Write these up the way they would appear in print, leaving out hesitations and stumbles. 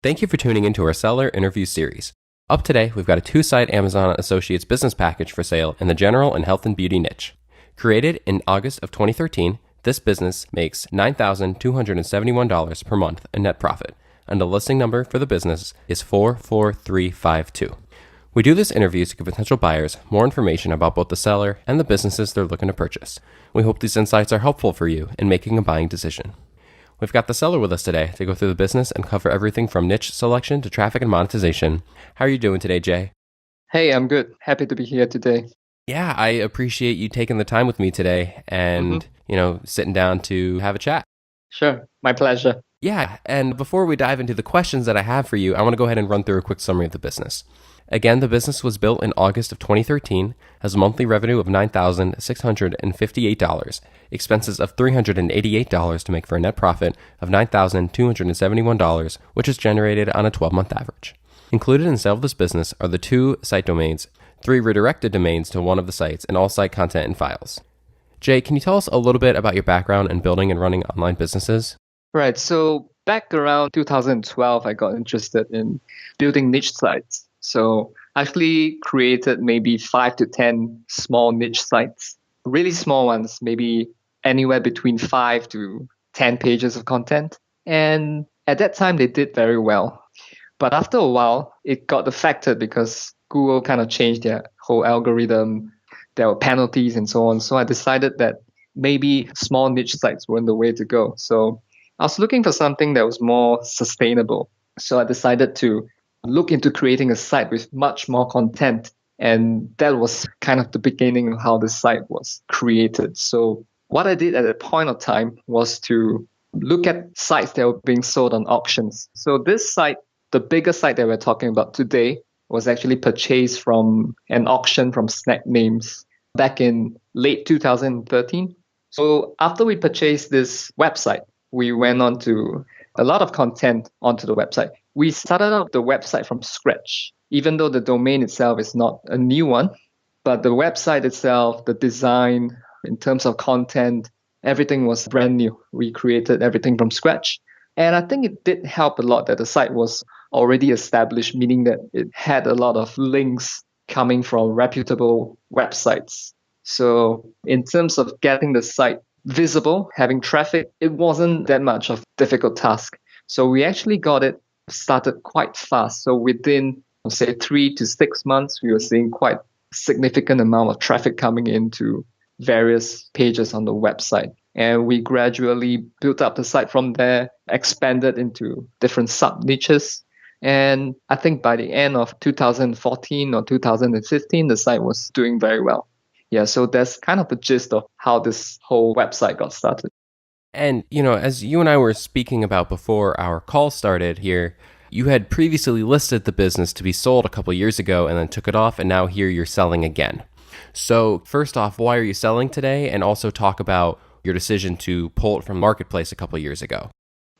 Thank you for tuning into our seller interview series. Up today, we've got a two-site Amazon Associates business package for sale in the general and health and beauty niche. Created in August of 2013, this business makes $9,271 per month in net profit, and the listing number for the business is 44352. We do this interview to give potential buyers more information about both the seller and the businesses they're looking to purchase. We hope these insights are helpful for you in making a buying decision. We've got the seller with us today to go through the business and cover everything from niche selection to traffic and monetization. How are you doing today, Jay? Hey, I'm good. Happy to be here today. Yeah, I appreciate you taking the time with me today and, sitting down to have a chat. Sure. My pleasure. Yeah, and before we dive into the questions that I have for you, I want to go ahead and run through a quick summary of the business. Again, the business was built in August of 2013, has a monthly revenue of $9,658, expenses of $388 to make for a net profit of $9,271, which is generated on a 12-month average. Included in sale of this business are the 2 site domains, 3 redirected domains to one of the sites, and all site content and files. Jay, can you tell us a little bit about your background in building and running online businesses? Right. So back around 2012, I got interested in building niche sites. So I actually created maybe 5 to 10 small niche sites, really small ones, maybe anywhere between 5 to 10 pages of content. And at that time, they did very well. But after a while, it got affected because Google kind of changed their whole algorithm. There were penalties and so on. So I decided that maybe small niche sites weren't the way to go. So I was looking for something that was more sustainable. So I decided to look into creating a site with much more content. And that was kind of the beginning of how the site was created. So what I did at that point of time was to look at sites that were being sold on auctions. So this site, the bigger site that we're talking about today, was actually purchased from an auction from Snack Names back in late 2013. So after we purchased this website, we went on to a lot of content onto the website. We started out the website from scratch, even though the domain itself is not a new one, but the website itself, the design, in terms of content, everything was brand new. We created everything from scratch. And I think it did help a lot that the site was already established, meaning that it had a lot of links coming from reputable websites. So in terms of getting the site visible, having traffic, it wasn't that much of a difficult task. So we actually got it started quite fast. So within, say, 3 to 6 months, we were seeing quite a significant amount of traffic coming into various pages on the website. And we gradually built up the site from there, expanded into different sub-niches. And I think by the end of 2014 or 2015, the site was doing very well. Yeah, so that's kind of the gist of how this whole website got started. And, as you and I were speaking about before our call started here, you had previously listed the business to be sold a couple years ago and then took it off, and now here you're selling again. So first off, why are you selling today? And also talk about your decision to pull it from Marketplace a couple years ago.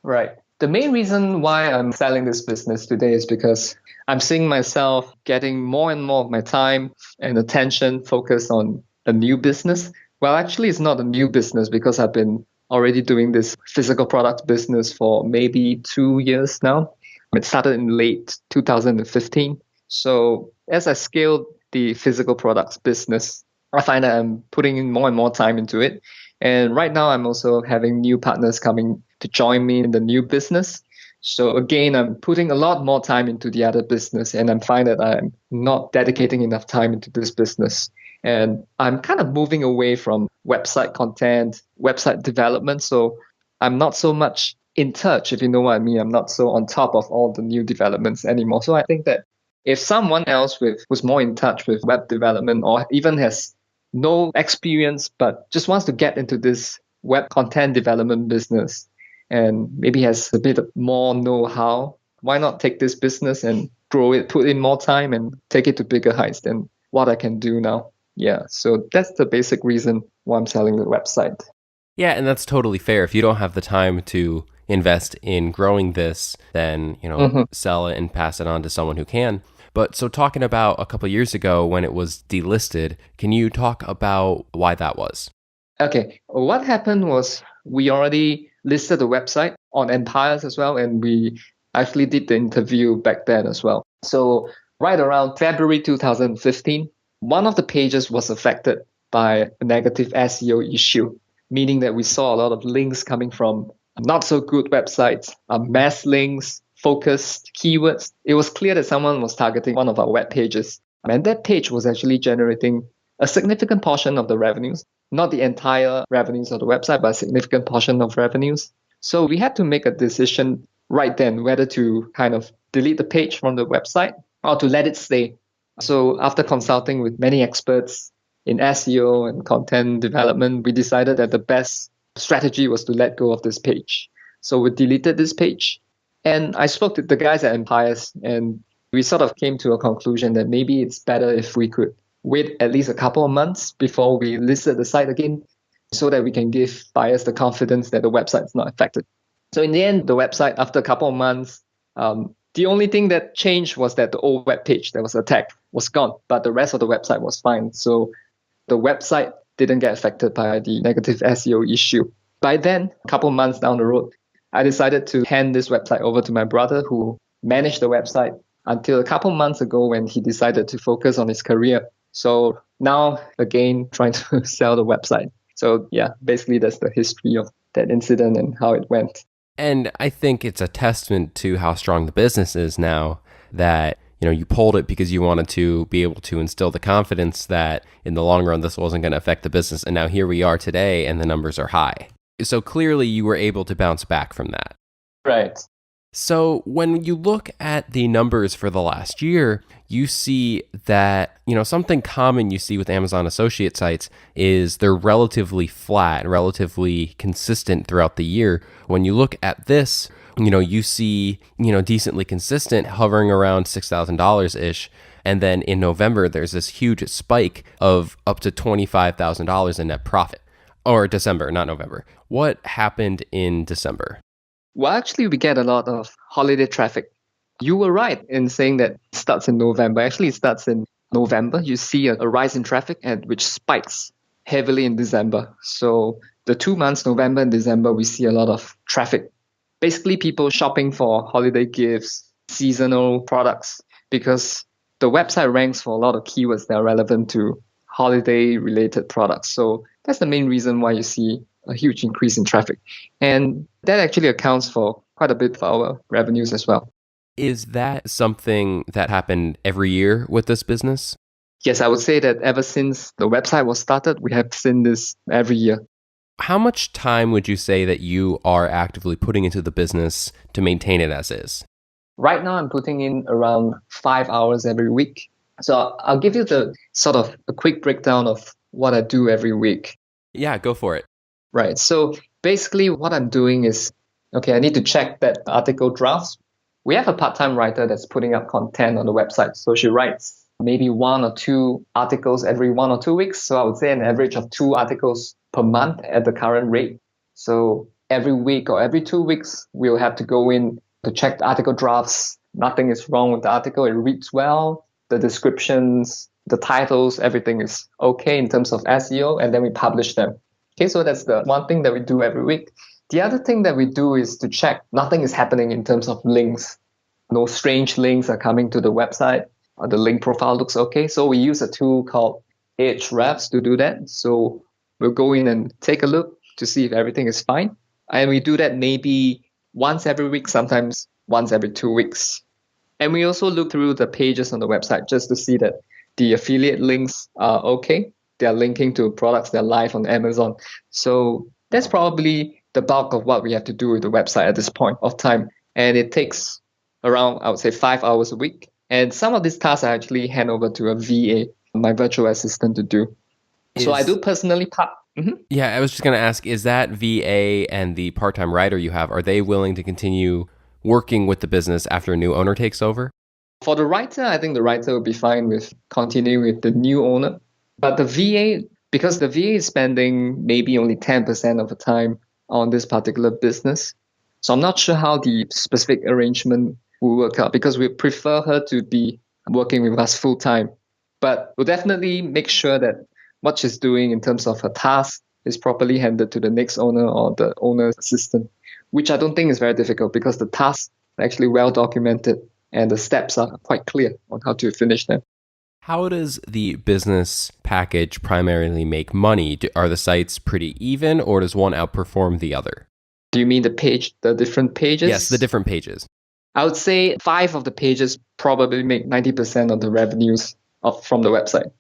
Right. The main reason why I'm selling this business today is because I'm seeing myself getting more and more of my time and attention focused on a new business. Well, actually, it's not a new business because I've been already doing this physical product business for maybe 2 years now. It started in late 2015. So as I scaled the physical products business, I find that I'm putting in more and more time into it. And right now, I'm also having new partners coming to join me in the new business. So again, I'm putting a lot more time into the other business, and I'm finding that I'm not dedicating enough time into this business. And I'm kind of moving away from website content, website development. So I'm not so much in touch, if you know what I mean. I'm not so on top of all the new developments anymore. So I think that if someone else who's more in touch with web development or even has no experience but just wants to get into this web content development business and maybe has a bit more know-how, why not take this business and grow it, put in more time and take it to bigger heights than what I can do now? Yeah, so that's the basic reason why I'm selling the website. Yeah, and that's totally fair. If you don't have the time to invest in growing this, then, sell it and pass it on to someone who can. But so talking about a couple of years ago when it was delisted, can you talk about why that was? Okay, what happened was we already listed the website on Empires as well, and we I actually did the interview back then as well. So right around February 2015, one of the pages was affected by a negative SEO issue, meaning that we saw a lot of links coming from not so good websites, mass links, focused keywords. It was clear that someone was targeting one of our web pages. And that page was actually generating a significant portion of the revenues, not the entire revenues of the website, but a significant portion of revenues. So we had to make a decision right then whether to kind of delete the page from the website or to let it stay. So after consulting with many experts in SEO and content development, we decided that the best strategy was to let go of this page. So we deleted this page. And I spoke to the guys at Empires, and we sort of came to a conclusion that maybe it's better if we could wait at least a couple of months before we listed the site again, so that we can give buyers the confidence that the website is not affected. So in the end, the website, after a couple of months, the only thing that changed was that the old web page that was attacked was gone, but the rest of the website was fine. So the website didn't get affected by the negative SEO issue. By then, a couple of months down the road, I decided to hand this website over to my brother, who managed the website until a couple of months ago when he decided to focus on his career. So now, again, trying to sell the website. So yeah, basically that's the history of that incident and how it went. And I think it's a testament to how strong the business is now that, you pulled it because you wanted to be able to instill the confidence that in the long run, this wasn't going to affect the business. And now here we are today and the numbers are high. So clearly you were able to bounce back from that. Right. So when you look at the numbers for the last year, you see that, something common you see with Amazon associate sites is they're relatively flat, relatively consistent throughout the year. When you look at this, you see, decently consistent, hovering around $6,000-ish. And then in November, there's this huge spike of up to $25,000 in net profit. Or December, not November. What happened in December? Well, actually, we get a lot of holiday traffic. You were right in saying that it starts in November. Actually, it starts in November. You see a rise in traffic, and which spikes heavily in December. So the 2 months, November and December, we see a lot of traffic. Basically, people shopping for holiday gifts, seasonal products, because the website ranks for a lot of keywords that are relevant to holiday-related products. So that's the main reason why you see a huge increase in traffic. And that actually accounts for quite a bit of our revenues as well. Is that something that happened every year with this business? Yes, I would say that ever since the website was started, we have seen this every year. How much time would you say that you are actively putting into the business to maintain it as is? Right now, I'm putting in around 5 hours every week. So I'll give you the sort of a quick breakdown of what I do every week. Yeah, go for it. Right. So basically what I'm doing is, I need to check that article drafts. We have a part-time writer that's putting up content on the website. So she writes maybe 1 or 2 articles every 1 or 2 weeks. So I would say an average of 2 articles per month at the current rate. So every week or every 2 weeks, we'll have to go in to check the article drafts. Nothing is wrong with the article. It reads well. The descriptions, the titles, everything is okay in terms of SEO, and then we publish them. Okay, so that's the one thing that we do every week. The other thing that we do is to check nothing is happening in terms of links. No strange links are coming to the website. The link profile looks okay. So we use a tool called Ahrefs to do that. So we'll go in and take a look to see if everything is fine. And we do that maybe once every week, sometimes once every 2 weeks. And we also look through the pages on the website just to see that the affiliate links are okay. They are linking to products that are live on Amazon. So that's probably the bulk of what we have to do with the website at this point of time. And it takes around, I would say, 5 hours a week. And some of these tasks I actually hand over to a VA, my virtual assistant, to do. So I do personally Yeah, I was just going to ask, is that VA and the part-time writer you have, are they willing to continue working with the business after a new owner takes over? For the writer, I think the writer will be fine with continuing with the new owner. But the VA, because the VA is spending maybe only 10% of the time on this particular business. So I'm not sure how the specific arrangement will work out, because we prefer her to be working with us full time. But we'll definitely make sure that what she's doing in terms of her task is properly handed to the next owner or the owner's assistant, which I don't think is very difficult, because the tasks actually well documented, and the steps are quite clear on how to finish them. How does the business package primarily make money? Are the sites pretty even, or does one outperform the other? Do you mean the different pages? Yes, the different pages. I would say 5 of the pages probably make 90% of the revenues from the website.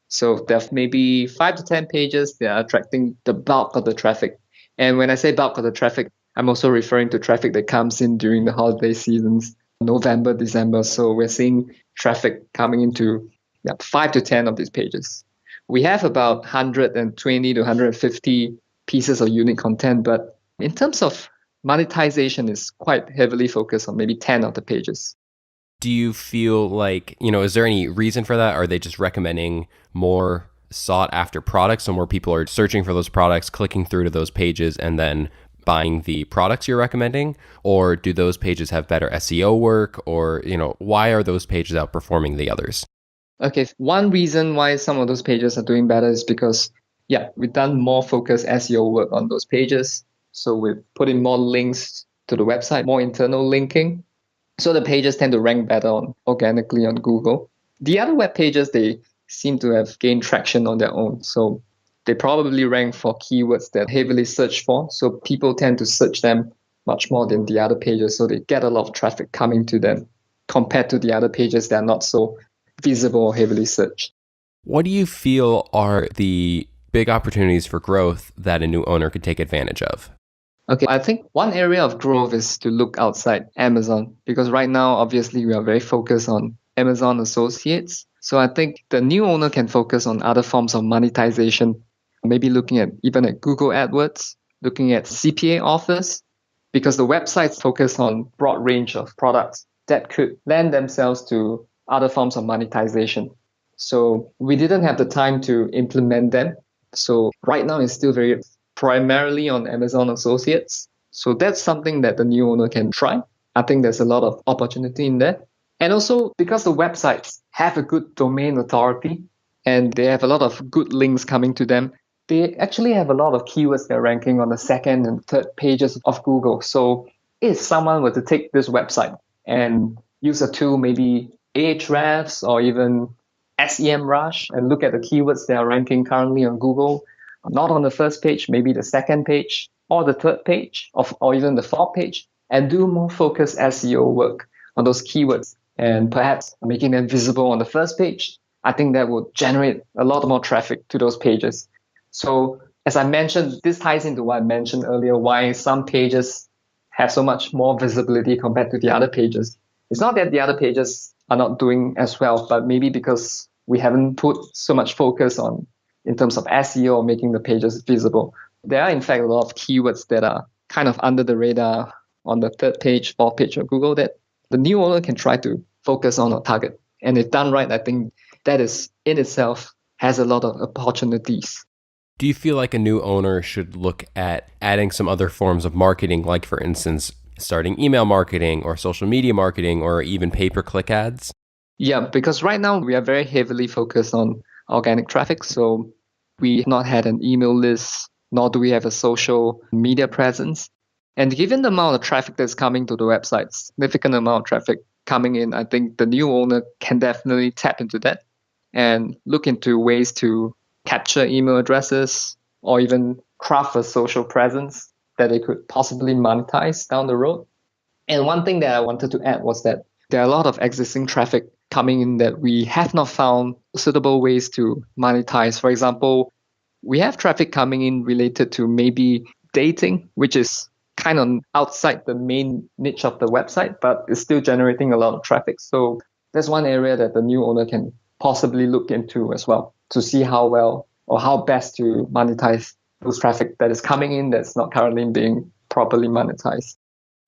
So there's maybe 5 to 10 pages that are attracting the bulk of the traffic. And when I say bulk of the traffic, I'm also referring to traffic that comes in during the holiday seasons, November, December. So we're seeing traffic coming into 5 to 10 of these pages. We have about 120 to 150 pieces of unique content, but in terms of monetization, is quite heavily focused on maybe 10 of the pages. Do you feel like, is there any reason for that? Are they just recommending more sought after products, so more people are searching for those products, clicking through to those pages, and then buying the products you're recommending? Or do those pages have better SEO work? Or, why are those pages outperforming the others? Okay, one reason why some of those pages are doing better is because, we've done more focused SEO work on those pages. So we've put in more links to the website, more internal linking. So the pages tend to rank better organically on Google. The other web pages, they seem to have gained traction on their own. So they probably rank for keywords that are heavily searched for. So people tend to search them much more than the other pages. So they get a lot of traffic coming to them compared to the other pages that are not so visible or heavily searched. What do you feel are the big opportunities for growth that a new owner could take advantage of? Okay, I think one area of growth is to look outside Amazon, because right now, obviously, we are very focused on Amazon Associates. So I think the new owner can focus on other forms of monetization, maybe looking at even at Google AdWords, looking at CPA offers, because the websites focus on broad range of products that could lend themselves to other forms of monetization. So we didn't have the time to implement them. So right now it's still very primarily on Amazon Associates. So that's something that the new owner can try. I think there's a lot of opportunity in that. And also because the websites have a good domain authority and they have a lot of good links coming to them, they actually have a lot of keywords that are ranking on the second and third pages of Google. So if someone were to take this website and use a tool, maybe Ahrefs or even SEMrush, and look at the keywords that are ranking currently on Google, not on the first page, maybe the second page or the third page or even the fourth page, and do more focused SEO work on those keywords and perhaps making them visible on the first page, I think that will generate a lot more traffic to those pages. So as I mentioned, this ties into what I mentioned earlier, why some pages have so much more visibility compared to the other pages. It's not that the other pages are not doing as well, but maybe because we haven't put so much focus on in terms of SEO or making the pages visible. There are in fact a lot of keywords that are kind of under the radar on the third page, fourth page of Google that the new owner can try to focus on or target. And if done right, I think that is in itself has a lot of opportunities. Do you feel like a new owner should look at adding some other forms of marketing, like for instance, starting email marketing or social media marketing or even pay-per-click ads? Yeah, because right now we are very heavily focused on organic traffic. So we have not had an email list, nor do we have a social media presence. And given the amount of traffic that's coming to the website, significant amount of traffic coming in, I think the new owner can definitely tap into that and look into ways to capture email addresses or even craft a social presence that they could possibly monetize down the road. And one thing that I wanted to add was that there are a lot of existing traffic coming in that we have not found suitable ways to monetize. For example, we have traffic coming in related to maybe dating, which is kind of outside the main niche of the website, but it's still generating a lot of traffic. So that's one area that the new owner can possibly look into as well to see how well or how best to monetize those traffic that is coming in that's not currently being properly monetized.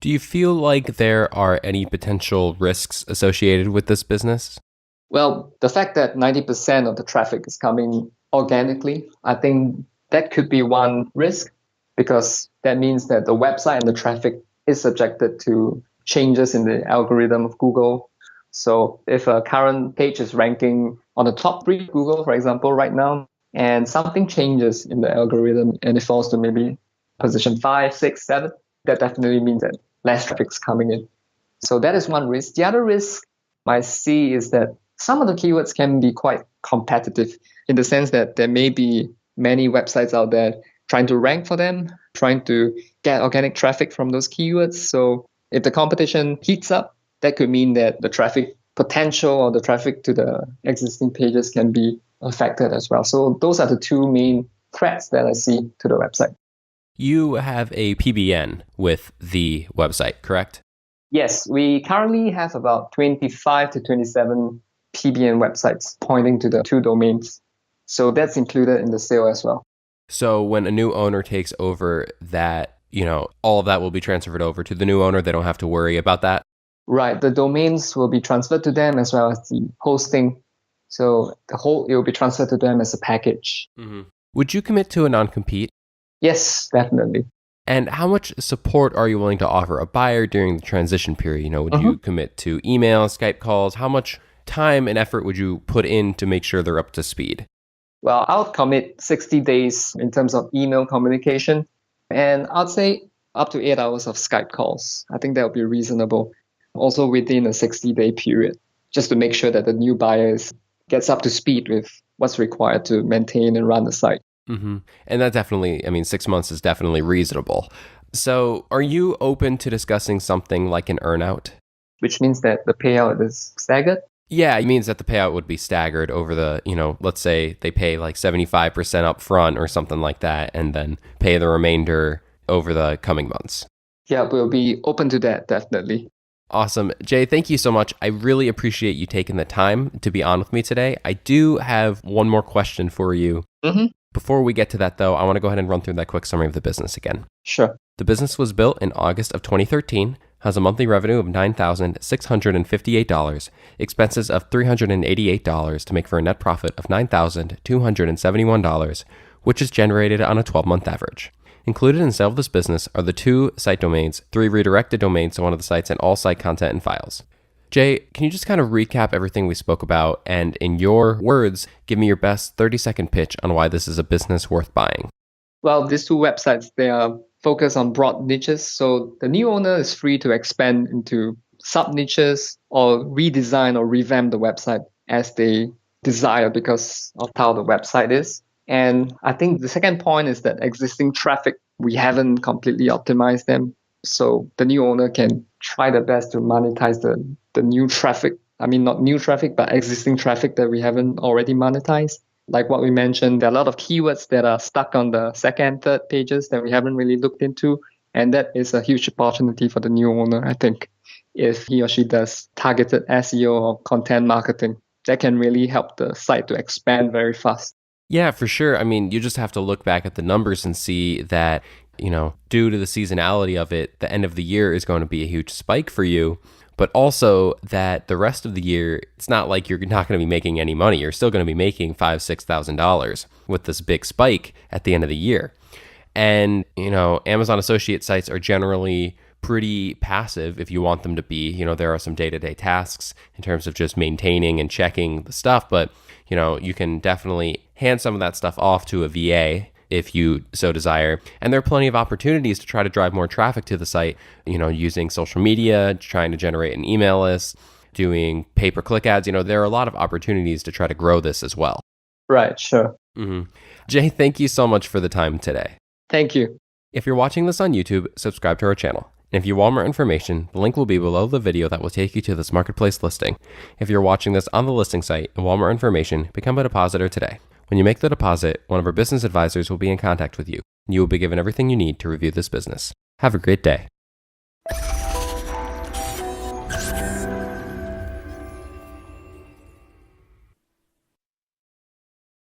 Do you feel like there are any potential risks associated with this business? Well, the fact that 90% of the traffic is coming organically, I think that could be one risk, because that means that the website and the traffic is subjected to changes in the algorithm of Google. So if a current page is ranking on the top 3 Google, for example, right now, and something changes in the algorithm and it falls to maybe position 5, 6, 7, that definitely means that less traffic is coming in. So that is one risk. The other risk I see is that some of the keywords can be quite competitive in the sense that there may be many websites out there trying to rank for them, trying to get organic traffic from those keywords. So if the competition heats up, that could mean that the traffic potential or the traffic to the existing pages can be affected as well. So those are the two main threats that I see to the website. You have a PBN with the website, correct? Yes, we currently have about 25 to 27 PBN websites pointing to the two domains. So that's included in the sale as well. So when a new owner takes over that, all of that will be transferred over to the new owner. They don't have to worry about that. Right. The domains will be transferred to them as well as the hosting. So it will be transferred to them as a package. Mm-hmm. Would you commit to a non-compete? Yes, definitely. And how much support are you willing to offer a buyer during the transition period? Would you commit to email, Skype calls? How much time and effort would you put in to make sure they're up to speed? Well, I'll commit 60 days in terms of email communication. And I'd say up to 8 hours of Skype calls. I think that would be reasonable. Also within a 60-day period, just to make sure that the new buyer gets up to speed with what's required to maintain and run the site. Mm-hmm. And that definitely, 6 months is definitely reasonable. So are you open to discussing something like an earnout? Which means that the payout is staggered? Yeah, it means that the payout would be staggered over the, let's say they pay like 75% up front or something like that, and then pay the remainder over the coming months. Yeah, we'll be open to that, definitely. Awesome. Jay, thank you so much. I really appreciate you taking the time to be on with me today. I do have one more question for you. Mm-hmm. Before we get to that, though, I want to go ahead and run through that quick summary of the business again. Sure. The business was built in August of 2013, has a monthly revenue of $9,658, expenses of $388 to make for a net profit of $9,271, which is generated on a 12-month average. Included in the sale of this business are the 2 site domains, 3 redirected domains to one of the sites, and all site content and files. Jay, can you just kind of recap everything we spoke about and, in your words, give me your best 30-second pitch on why this is a business worth buying? Well, these 2 websites, they are focused on broad niches. So the new owner is free to expand into sub-niches or redesign or revamp the website as they desire because of how the website is. And I think the second point is that existing traffic, we haven't completely optimized them. So the new owner can try their best to monetize the new traffic. I mean, not new traffic, but existing traffic that we haven't already monetized. Like what we mentioned, there are a lot of keywords that are stuck on the second, third pages that we haven't really looked into. And that is a huge opportunity for the new owner, I think. If he or she does targeted SEO or content marketing, that can really help the site to expand very fast. Yeah, for sure. You just have to look back at the numbers and see that, due to the seasonality of it, the end of the year is going to be a huge spike for you. But also that the rest of the year, it's not like you're not going to be making any money. You're still going to be making $5,000, $6,000 with this big spike at the end of the year. And, Amazon associate sites are generally pretty passive if you want them to be. There are some day-to-day tasks in terms of just maintaining and checking the stuff, but, you can definitely hand some of that stuff off to a VA if you so desire. And there are plenty of opportunities to try to drive more traffic to the site, using social media, trying to generate an email list, doing pay-per-click ads. There are a lot of opportunities to try to grow this as well. Right, sure. Mm-hmm. Jay, thank you so much for the time today. Thank you. If you're watching this on YouTube, subscribe to our channel. And if you want more information, the link will be below the video that will take you to this marketplace listing. If you're watching this on the listing site and want more information, become a depositor today. When you make the deposit, one of our business advisors will be in contact with you. You will be given everything you need to review this business. Have a great day.